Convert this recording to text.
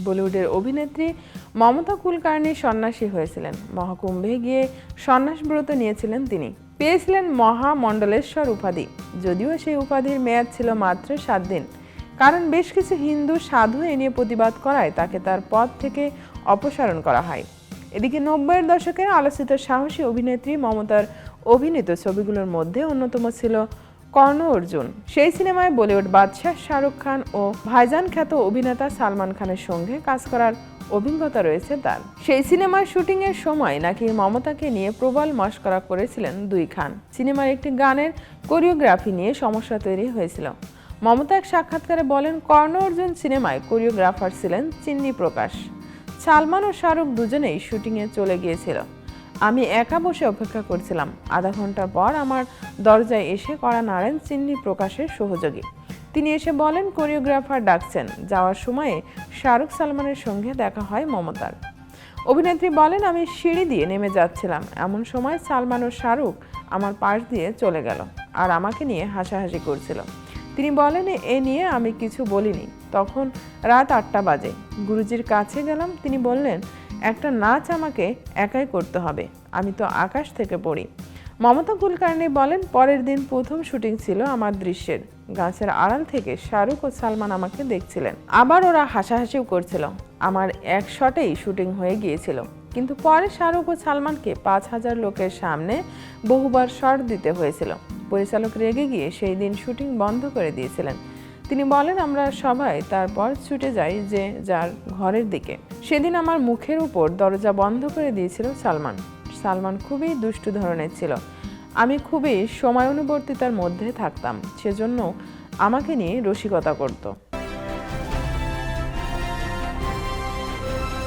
বলিউডের অভিনেত্রী মমতা কুলকার্নি সন্ন্যাসী হয়েছিলেন। মহাকুম্ভে গিয়ে সন্ন্যাস ব্রত নিয়েছিলেন তিনি। পেয়েছিলেন মহামণ্ডলেশ্বর উপাধি, যদিও সেই উপাধির মেয়াদ ছিল মাত্র 7 দিন। কারণ বেশ কিছু হিন্দু সাধু এ নিয়ে প্রতিবাদ করায় তাকে তার পদ থেকে অপসারণ করা হয়। এদিকে 90-এর দশকের আলোচিত সাহসী অভিনেত্রী মমতার অভিনীত ছবিগুলোর মধ্যে অন্যতম ছিল কর্ণ অর্জুন। সেই সিনেমায় বলিউড বাদশাহ শাহরুখ খান ও ভাইজান খ্যাত অভিনেতা সালমান খানের সঙ্গে কাজ করার অভিজ্ঞতা রয়েছে তার। সেই সিনেমার শুটিংয়ের সময় নাকি মমতাকে নিয়ে প্রবল মশকরা করেছিলেন দুই খান। সিনেমার একটি গানের কোরিওগ্রাফি নিয়ে সমস্যা তৈরি হয়েছিল। মমতা এক সাক্ষাৎকারে বলেন, কর্ণ অর্জুন সিনেমায় কোরিওগ্রাফার ছিলেন চিন্নি প্রকাশ। সালমান ও শাহরুখ দুজনেই শুটিংয়ে চলে গিয়েছিল। আমি একা বসে অপেক্ষা করছিলাম। আধা ঘন্টার পর আমার দরজায় এসে কড়া নাড়েন চিন্নি প্রকাশের সহযোগী। তিনি এসে বলেন কোরিওগ্রাফার ডাকছেন। যাওয়ার সময়ে শাহরুখ সালমানের সঙ্গে দেখা হয় মমতার। অভিনেত্রী বলেন, আমি সিঁড়ি দিয়ে নেমে যাচ্ছিলাম, এমন সময় সালমান ও শাহরুখ আমার পাশ দিয়ে চলে গেল আর আমাকে নিয়ে হাসাহাসি করছিল। তিনি বলেন, এ নিয়ে আমি কিছু বলিনি। তখন রাত 8টা বাজে। গুরুজির কাছে গেলাম। তিনি বললেন, একটা নাচ আমাকে একাই করতে হবে, আমি তো আকাশ থেকে পড়ি। মমতা কুলকার্নি বলেন, পরের দিন প্রথম শুটিং ছিল আমার দৃশ্যের। গাছের আড়াল থেকে শাহরুখ ও সালমান আমাকে দেখছিলেন, আবার ওরা হাসাহাসিও করছিল। আমার এক শটেই শুটিং হয়ে গিয়েছিল, কিন্তু পরে শাহরুখ ও সালমানকে 5000 লোকের সামনে বহুবার শট দিতে হয়েছিল। পরিচালক রেগে গিয়ে সেই দিন শুটিং বন্ধ করে দিয়েছিলেন। তিনি বলেন, আমরা সবাই তারপর ছুটে যাই যে যার ঘরের দিকে। সেদিন আমার মুখের উপর দরজা বন্ধ করে দিয়েছিল সালমান। সালমান খুবই দুষ্টু ধরনের ছিল। আমি খুবই সময়ানুবর্তিতার মধ্যে থাকতাম, সেজন্য আমাকে নিয়ে রসিকতা করত।